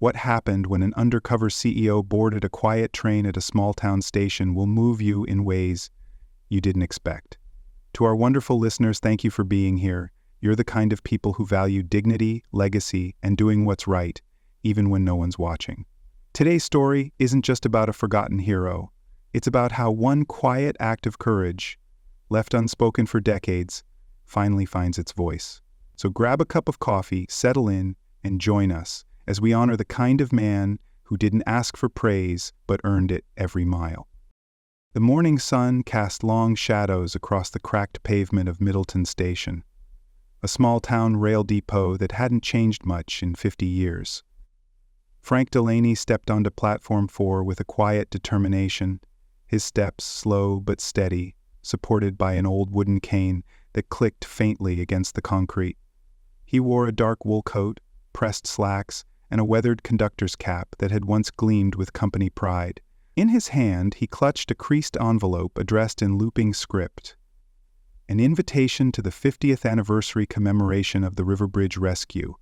What happened when an undercover CEO boarded a quiet train at a small-town station will move you in ways you didn't expect. To our wonderful listeners, thank you for being here. You're the kind of people who value dignity, legacy, and doing what's right, even when no one's watching. Today's story isn't just about a forgotten hero. It's about how one quiet act of courage, left unspoken for decades, finally finds its voice. So grab a cup of coffee, settle in, and join us as we honor the kind of man who didn't ask for praise but earned it every mile. The morning sun cast long shadows across the cracked pavement of Middleton Station, a small-town rail depot that hadn't changed much in 50 years. Frank Delaney stepped onto Platform 4 with a quiet determination, his steps slow but steady, supported by an old wooden cane that clicked faintly against the concrete. He wore a dark wool coat, pressed slacks, and a weathered conductor's cap that had once gleamed with company pride. In his hand, he clutched a creased envelope addressed in looping script, an invitation to the 50th anniversary commemoration of the River Bridge rescue,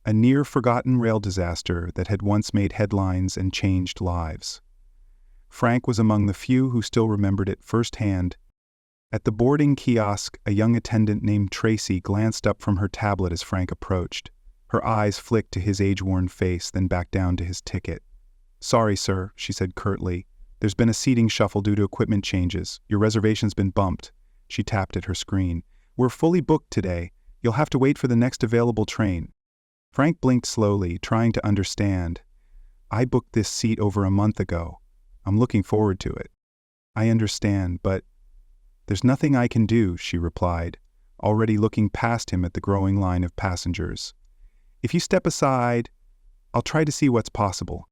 a near-forgotten rail disaster that had once made headlines and changed lives. Frank was among the few who still remembered it firsthand. At the boarding kiosk, a young attendant named Tracy glanced up from her tablet as Frank approached. Her eyes flicked to his age-worn face, then back down to his ticket. "Sorry, sir," she said curtly. "There's been a seating shuffle due to equipment changes. Your reservation's been bumped." She tapped at her screen. "We're fully booked today. You'll have to wait for the next available train." Frank blinked slowly, trying to understand. "I booked this seat over a month ago. I'm looking forward to it." "I understand, but there's nothing I can do," she replied, already looking past him at the growing line of passengers. "If you step aside, I'll try to see what's possible."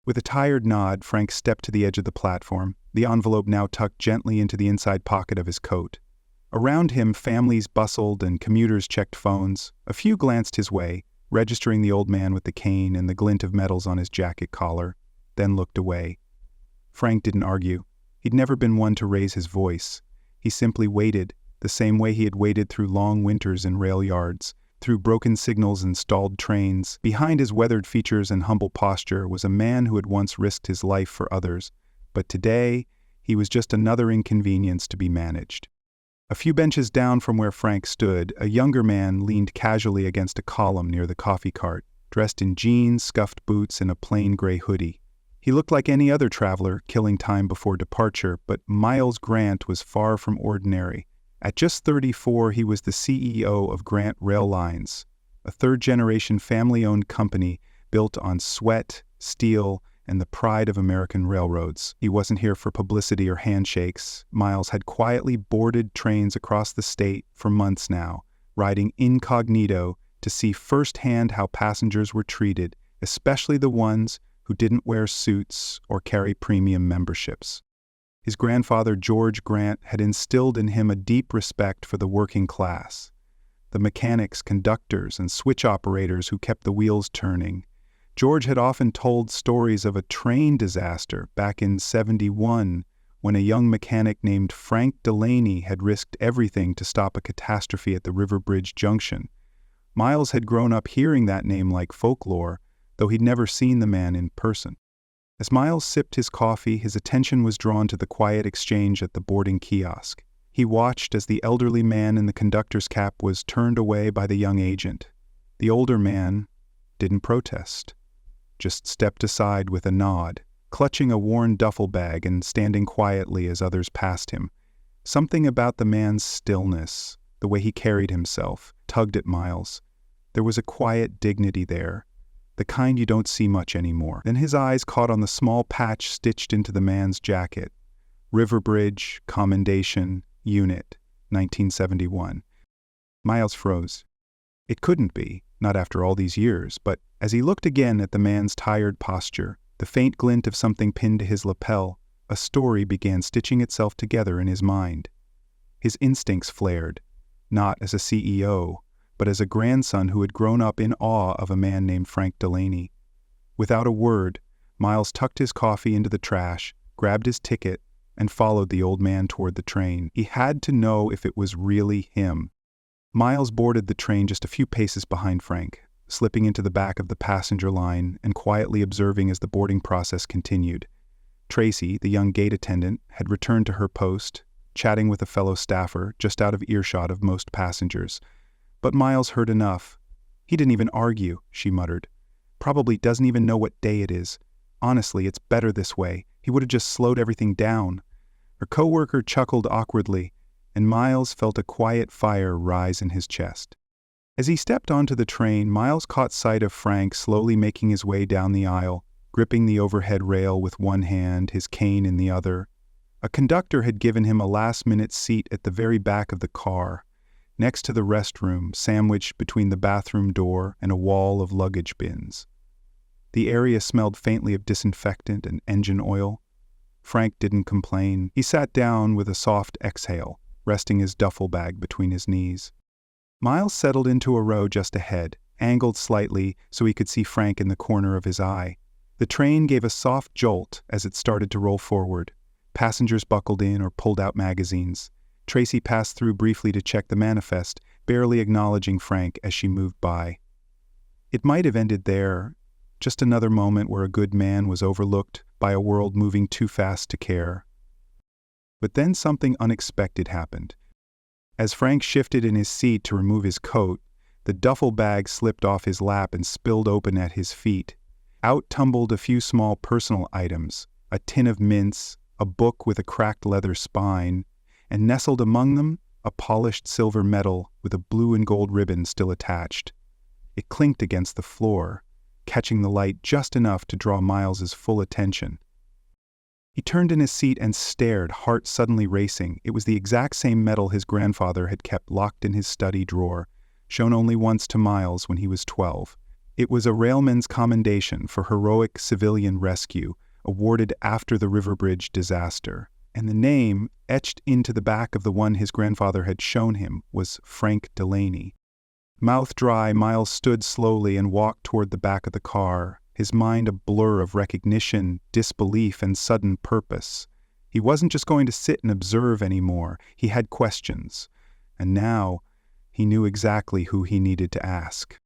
With a tired nod, Frank stepped to the edge of the platform, the envelope now tucked gently into the inside pocket of his coat. Around him, families bustled and commuters checked phones. A few glanced his way, registering the old man with the cane and the glint of metals on his jacket collar, then looked away. Frank didn't argue. He'd never been one to raise his voice. He simply waited, the same way he had waited through long winters in rail yards, through broken signals and stalled trains. Behind his weathered features and humble posture was a man who had once risked his life for others, but today he was just another inconvenience to be managed. A few benches down from where Frank stood, a younger man leaned casually against a column near the coffee cart, dressed in jeans, scuffed boots, and a plain gray hoodie. He looked like any other traveler, killing time before departure, but Miles Grant was far from ordinary. At just 34, he was the CEO of Grant Rail Lines, a third-generation family-owned company built on sweat, steel, and the pride of American railroads. He wasn't here for publicity or handshakes. Miles had quietly boarded trains across the state for months now, riding incognito to see firsthand how passengers were treated, especially the ones who didn't wear suits or carry premium memberships. His grandfather, George Grant, had instilled in him a deep respect for the working class, the mechanics, conductors, and switch operators who kept the wheels turning. George had often told stories of a train disaster back in '71 when a young mechanic named Frank Delaney had risked everything to stop a catastrophe at the River Bridge Junction. Miles had grown up hearing that name like folklore, though he'd never seen the man in person. As Miles sipped his coffee, his attention was drawn to the quiet exchange at the boarding kiosk. He watched as the elderly man in the conductor's cap was turned away by the young agent. The older man didn't protest, just stepped aside with a nod, clutching a worn duffel bag and standing quietly as others passed him. Something about the man's stillness, the way he carried himself, tugged at Miles. There was a quiet dignity there, the kind you don't see much anymore. Then his eyes caught on the small patch stitched into the man's jacket. River Bridge, Commendation, Unit, 1971. Miles froze. It couldn't be, not after all these years, but as he looked again at the man's tired posture, the faint glint of something pinned to his lapel, a story began stitching itself together in his mind. His instincts flared, not as a CEO, but as a grandson who had grown up in awe of a man named Frank Delaney. Without a word, Miles tucked his coffee into the trash, grabbed his ticket, and followed the old man toward the train. He had to know if it was really him. Miles boarded the train just a few paces behind Frank. slipping into the back of the passenger line and quietly observing as the boarding process continued. Tracy, the young gate attendant, had returned to her post, chatting with a fellow staffer just out of earshot of most passengers. But Miles heard enough. "He didn't even argue," she muttered. "Probably doesn't even know what day it is. Honestly, it's better this way. He would have just slowed everything down." Her coworker chuckled awkwardly, and Miles felt a quiet fire rise in his chest. As he stepped onto the train, Miles caught sight of Frank slowly making his way down the aisle, gripping the overhead rail with one hand, his cane in the other. A conductor had given him a last-minute seat at the very back of the car, next to the restroom, sandwiched between the bathroom door and a wall of luggage bins. The area smelled faintly of disinfectant and engine oil. Frank didn't complain. He sat down with a soft exhale, resting his duffel bag between his knees. Miles settled into a row just ahead, angled slightly so he could see Frank in the corner of his eye. The train gave a soft jolt as it started to roll forward. Passengers buckled in or pulled out magazines. Tracy passed through briefly to check the manifest, barely acknowledging Frank as she moved by. It might have ended there, just another moment where a good man was overlooked by a world moving too fast to care. But then something unexpected happened. As Frank shifted in his seat to remove his coat, the duffel bag slipped off his lap and spilled open at his feet. Out tumbled a few small personal items, a tin of mints, a book with a cracked leather spine, and nestled among them, a polished silver medal with a blue and gold ribbon still attached. It clinked against the floor, catching the light just enough to draw Miles's full attention. He turned in his seat and stared, heart suddenly racing. It was the exact same medal his grandfather had kept locked in his study drawer, shown only once to Miles when he was 12. It was a railman's commendation for heroic civilian rescue, awarded after the River Bridge disaster, and the name, etched into the back of the one his grandfather had shown him, was Frank Delaney. Mouth dry, Miles stood slowly and walked toward the back of the car, his mind a blur of recognition, disbelief, and sudden purpose. He wasn't just going to sit and observe anymore. He had questions, and now he knew exactly who he needed to ask.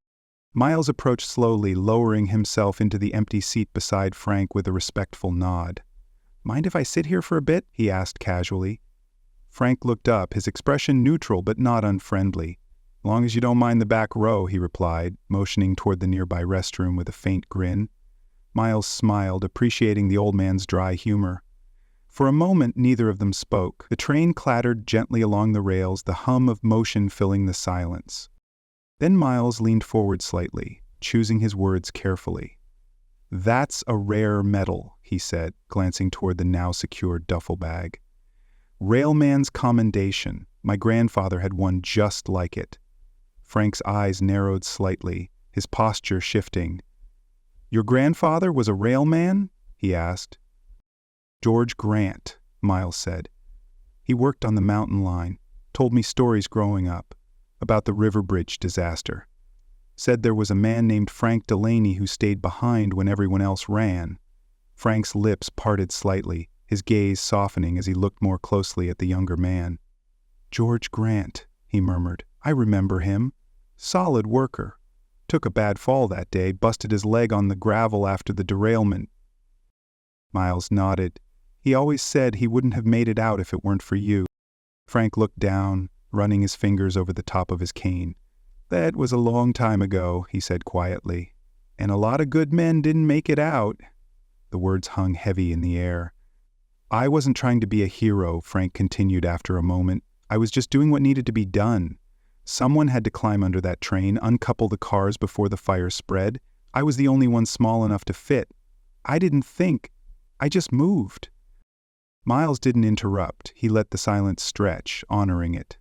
Miles approached slowly, lowering himself into the empty seat beside Frank with a respectful nod. "Mind if I sit here for a bit?" he asked casually. Frank looked up, his expression neutral but not unfriendly. "Long as you don't mind the back row," he replied, motioning toward the nearby restroom with a faint grin. Miles smiled, appreciating the old man's dry humor. For a moment, neither of them spoke. The train clattered gently along the rails, the hum of motion filling the silence. Then Miles leaned forward slightly, choosing his words carefully. "That's a rare medal," he said, glancing toward the now secured duffel bag. "Railman's commendation. My grandfather had one just like it." Frank's eyes narrowed slightly, his posture shifting. "Your grandfather was a railman?" he asked. "George Grant," Miles said. "He worked on the mountain line, told me stories growing up, about the River Bridge disaster. Said there was a man named Frank Delaney who stayed behind when everyone else ran." Frank's lips parted slightly, his gaze softening as he looked more closely at the younger man. "George Grant," he murmured. "I remember him. Solid worker. Took a bad fall that day, busted his leg on the gravel after the derailment." Miles nodded. "He always said he wouldn't have made it out if it weren't for you." Frank looked down, running his fingers over the top of his cane. "That was a long time ago," he said quietly. "And a lot of good men didn't make it out." The words hung heavy in the air. "I wasn't trying to be a hero," Frank continued after a moment. "I was just doing what needed to be done. Someone had to climb under that train, uncouple the cars before the fire spread. I was the only one small enough to fit. I didn't think. I just moved." Miles didn't interrupt. He let the silence stretch, honoring it.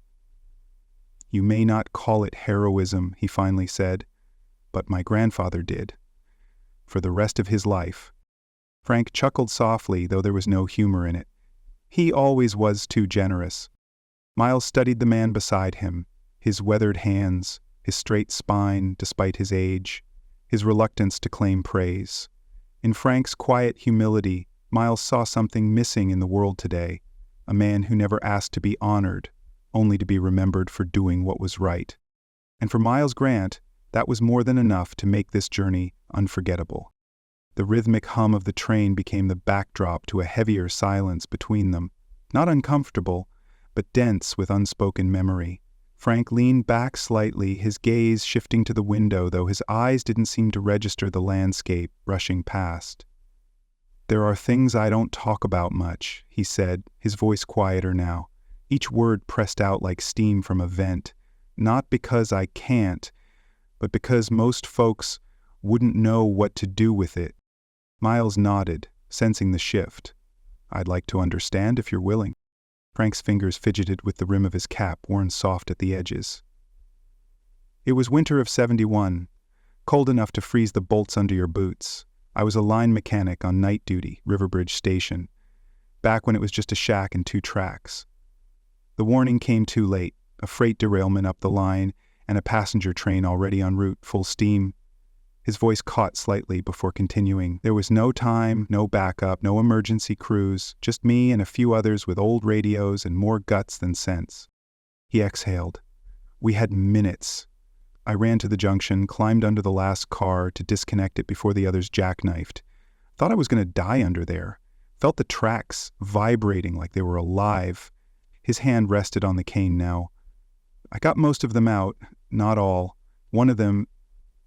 "You may not call it heroism," he finally said, "but my grandfather did. For the rest of his life." Frank chuckled softly, though there was no humor in it. He always was too generous. Miles studied the man beside him, his weathered hands, his straight spine despite his age, his reluctance to claim praise. In Frank's quiet humility, Miles saw something missing in the world today, a man who never asked to be honored, only to be remembered for doing what was right. And for Miles Grant, That was more than enough to make this journey unforgettable. The rhythmic hum of the train became the backdrop to a heavier silence between them, not uncomfortable, but dense with unspoken memory. Frank leaned back slightly, his gaze shifting to the window, though his eyes didn't seem to register the landscape rushing past. "There are things I don't talk about much," he said, his voice quieter now, each word pressed out like steam from a vent. "Not because I can't, but because most folks wouldn't know what to do with it." Miles nodded, sensing the shift. "I'd like to understand if you're willing." Frank's fingers fidgeted with the rim of his cap, worn soft at the edges. "It was winter of '71, cold enough to freeze the bolts under your boots. I was a line mechanic on night duty, Riverbridge Station, back when it was just a shack and 2 tracks. The warning came too late, a freight derailment up the line, and a passenger train already en route, full steam." His voice caught slightly before continuing. "There was no time, no backup, no emergency crews, just me and a few others with old radios and more guts than sense." He exhaled. "We had minutes. I ran to the junction, climbed under the last car to disconnect it before the others jackknifed. Thought I was going to die under there. Felt the tracks vibrating like they were alive." His hand rested on the cane now. "I got most of them out, not all. One of them,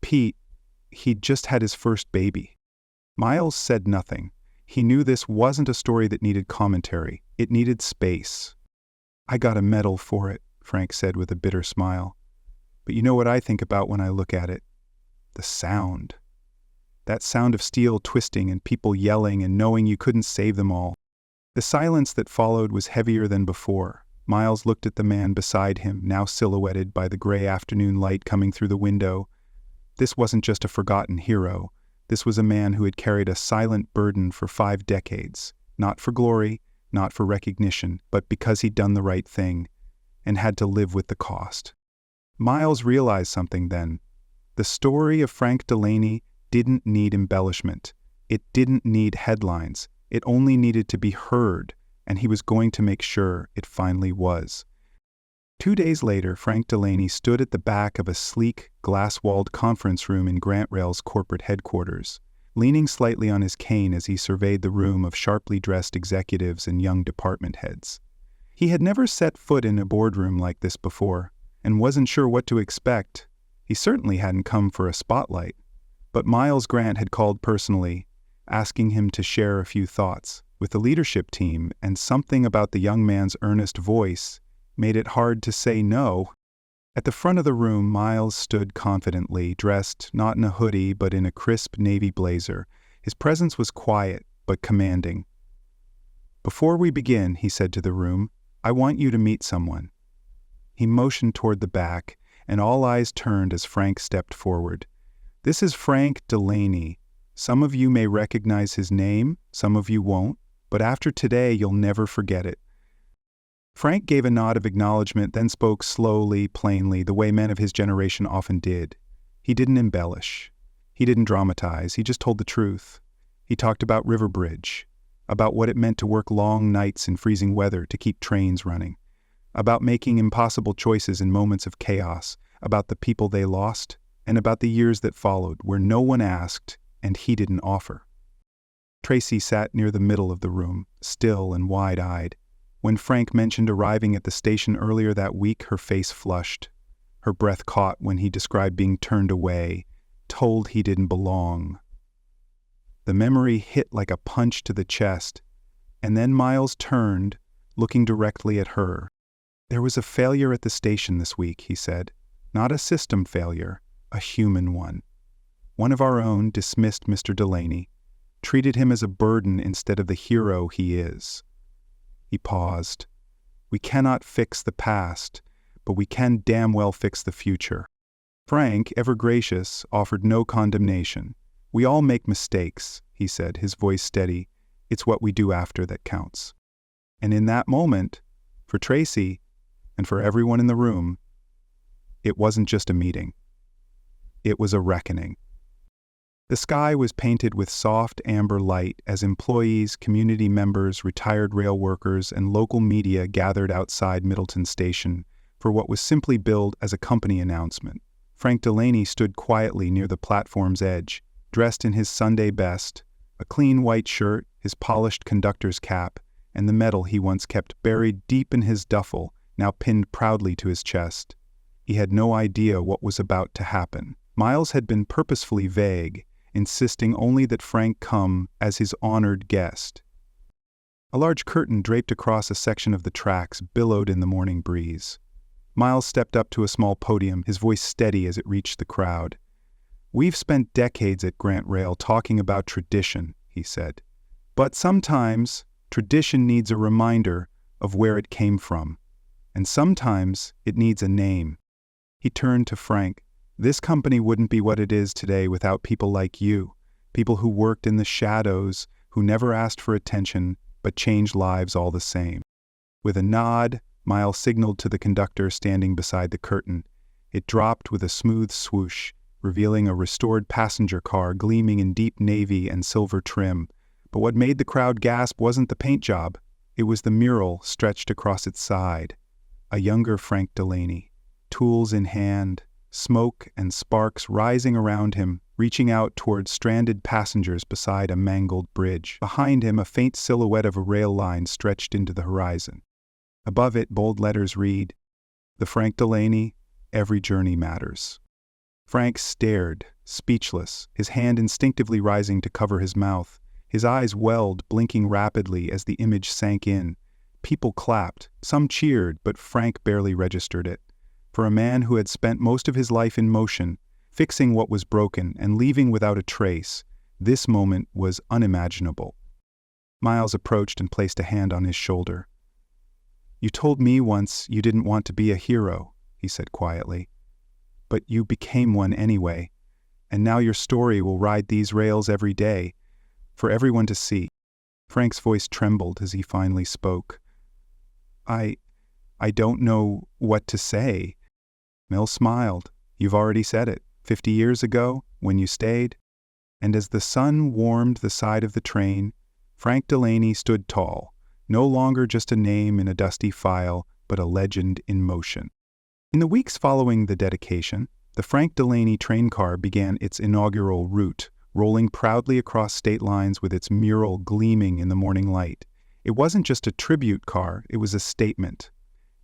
Pete, he'd just had his first baby." Miles said nothing. He knew this wasn't a story that needed commentary. It needed space. "I got a medal for it," Frank said with a bitter smile. "But you know what I think about when I look at it? The sound. That sound of steel twisting and people yelling and knowing you couldn't save them all." The silence that followed was heavier than before. Miles looked at the man beside him, now silhouetted by the gray afternoon light coming through the window. This wasn't just a forgotten hero. This was a man who had carried a silent burden for 5 decades, not for glory, not for recognition, but because he'd done the right thing, and had to live with the cost. Miles realized something then. The story of Frank Delaney didn't need embellishment. It didn't need headlines. It only needed to be heard, and he was going to make sure it finally was. 2 days later, Frank Delaney stood at the back of a sleek, glass-walled conference room in Grant Rail's corporate headquarters, leaning slightly on his cane as he surveyed the room of sharply dressed executives and young department heads. He had never set foot in a boardroom like this before, and wasn't sure what to expect. He certainly hadn't come for a spotlight. But Miles Grant had called personally, asking him to share a few thoughts with the leadership team, and something about the young man's earnest voice made it hard to say no. At the front of the room, Miles stood confidently, dressed not in a hoodie but in a crisp navy blazer. His presence was quiet but commanding. "Before we begin," he said to the room, "I want you to meet someone." He motioned toward the back, and all eyes turned as Frank stepped forward. "This is Frank Delaney. Some of you may recognize his name, some of you won't, but after today you'll never forget it." Frank gave a nod of acknowledgement, then spoke slowly, plainly, the way men of his generation often did. He didn't embellish. He didn't dramatize. He just told the truth. He talked about Riverbridge, about what it meant to work long nights in freezing weather to keep trains running, about making impossible choices in moments of chaos, about the people they lost, and about the years that followed where no one asked and he didn't offer. Tracy sat near the middle of the room, still and wide-eyed. When Frank mentioned arriving at the station earlier that week, her face flushed. Her breath caught when he described being turned away, told he didn't belong. The memory hit like a punch to the chest, and then Miles turned, looking directly at her. "There was a failure at the station this week," he said. "Not a system failure, a human one. One of our own dismissed Mr. Delaney, treated him as a burden instead of the hero he is." He paused. "We cannot fix the past, but we can damn well fix the future." Frank, ever gracious, offered no condemnation. "We all make mistakes," he said, his voice steady. "It's what we do after that counts." And in that moment, for Tracy, and for everyone in the room, it wasn't just a meeting. It was a reckoning. The sky was painted with soft amber light as employees, community members, retired rail workers, and local media gathered outside Middleton Station for what was simply billed as a company announcement. Frank Delaney stood quietly near the platform's edge, dressed in his Sunday best, a clean white shirt, his polished conductor's cap, and the medal he once kept buried deep in his duffel, now pinned proudly to his chest. He had no idea what was about to happen. Miles had been purposefully vague, insisting only that Frank come as his honored guest. A large curtain draped across a section of the tracks billowed in the morning breeze. Miles stepped up to a small podium, his voice steady as it reached the crowd. "We've spent decades at Grant Rail talking about tradition," he said. "But sometimes tradition needs a reminder of where it came from. And sometimes it needs a name." He turned to Frank. "This company wouldn't be what it is today without people like you, people who worked in the shadows, who never asked for attention, but changed lives all the same." With a nod, Miles signaled to the conductor standing beside the curtain. It dropped with a smooth swoosh, revealing a restored passenger car gleaming in deep navy and silver trim. But what made the crowd gasp wasn't the paint job. It was the mural stretched across its side. A younger Frank Delaney, tools in hand, smoke and sparks rising around him, reaching out toward stranded passengers beside a mangled bridge. Behind him, a faint silhouette of a rail line stretched into the horizon. Above it, bold letters read, "The Frank Delaney, every journey matters." Frank stared, speechless, his hand instinctively rising to cover his mouth. His eyes welled, blinking rapidly as the image sank in. People clapped, some cheered, but Frank barely registered it. For a man who had spent most of his life in motion, fixing what was broken and leaving without a trace, this moment was unimaginable. Miles approached and placed a hand on his shoulder. "You told me once you didn't want to be a hero," he said quietly. "But you became one anyway, and now your story will ride these rails every day, for everyone to see." Frank's voice trembled as he finally spoke. I don't know what to say." Mills smiled. "You've already said it. 50 years ago, when you stayed." And as the sun warmed the side of the train, Frank Delaney stood tall, no longer just a name in a dusty file, but a legend in motion. In the weeks following the dedication, the Frank Delaney train car began its inaugural route, rolling proudly across state lines with its mural gleaming in the morning light. It wasn't just a tribute car, it was a statement.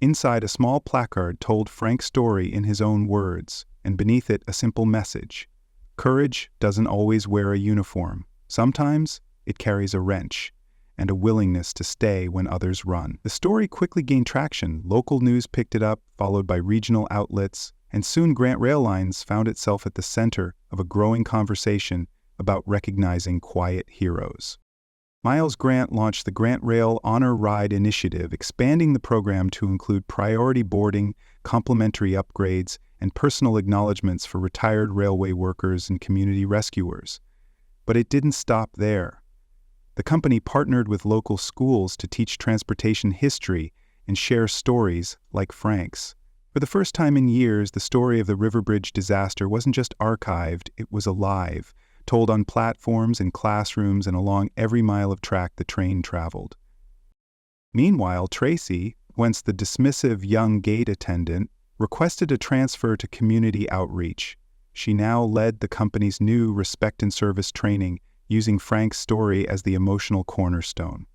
Inside, a small placard told Frank's story in his own words, and beneath it a simple message. Courage doesn't always wear a uniform. Sometimes it carries a wrench and a willingness to stay when others run. The story quickly gained traction. Local news picked it up, followed by regional outlets, and soon Grant Rail Lines found itself at the center of a growing conversation about recognizing quiet heroes. Miles Grant launched the Grant Rail Honor Ride Initiative, expanding the program to include priority boarding, complimentary upgrades, and personal acknowledgments for retired railway workers and community rescuers. But it didn't stop there. The company partnered with local schools to teach transportation history and share stories like Frank's. For the first time in years, the story of the River Bridge disaster wasn't just archived, it was alive, told on platforms, in classrooms, and along every mile of track the train traveled. Meanwhile, Tracy, once the dismissive young gate attendant, requested a transfer to community outreach. She now led the company's new respect and service training, using Frank's story as the emotional cornerstone.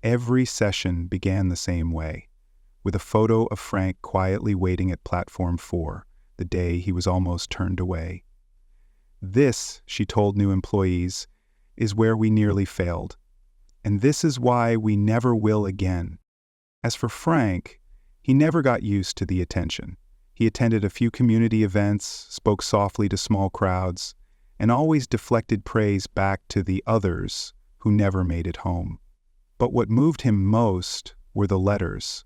Every session began the same way, with a photo of Frank quietly waiting at Platform 4, the day he was almost turned away. "This," she told new employees, "is where we nearly failed. And this is why we never will again." As for Frank, he never got used to the attention. He attended a few community events, spoke softly to small crowds, and always deflected praise back to the others who never made it home. But what moved him most were the letters.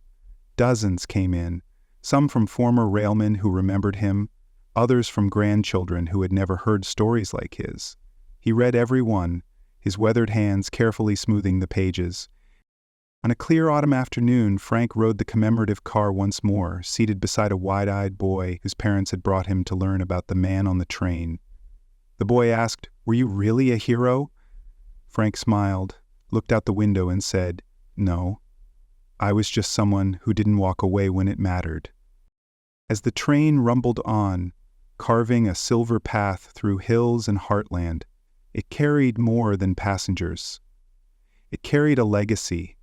Dozens came in, some from former railmen who remembered him, others from grandchildren who had never heard stories like his. He read every one, his weathered hands carefully smoothing the pages. On a clear autumn afternoon, Frank rode the commemorative car once more, seated beside a wide-eyed boy whose parents had brought him to learn about the man on the train. The boy asked, "Were you really a hero?" Frank smiled, looked out the window and said, "No. I was just someone who didn't walk away when it mattered." As the train rumbled on, carving a silver path through hills and heartland. It carried more than passengers. It carried a legacy,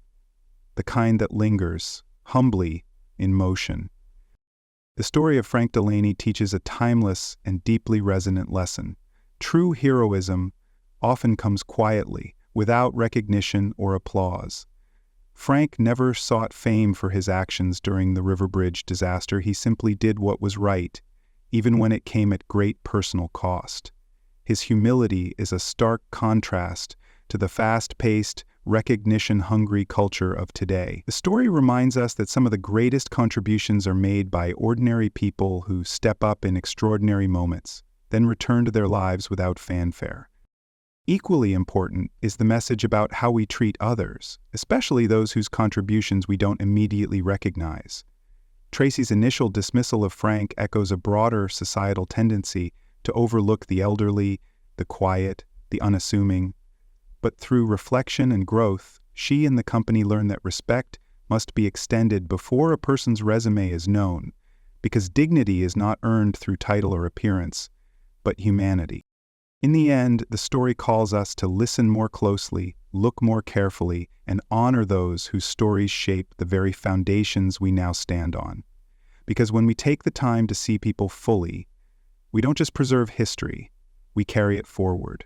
the kind that lingers, humbly, in motion. The story of Frank Delaney teaches a timeless and deeply resonant lesson. True heroism often comes quietly, without recognition or applause. Frank never sought fame for his actions during the River Bridge disaster. He simply did what was right, even when it came at great personal cost. His humility is a stark contrast to the fast-paced, recognition-hungry culture of today. The story reminds us that some of the greatest contributions are made by ordinary people who step up in extraordinary moments, then return to their lives without fanfare. Equally important is the message about how we treat others, especially those whose contributions we don't immediately recognize. Tracy's initial dismissal of Frank echoes a broader societal tendency to overlook the elderly, the quiet, the unassuming. But through reflection and growth, she and the company learn that respect must be extended before a person's resume is known, because dignity is not earned through title or appearance, but humanity. In the end, the story calls us to listen more closely, look more carefully, and honor those whose stories shape the very foundations we now stand on. Because when we take the time to see people fully, we don't just preserve history, we carry it forward.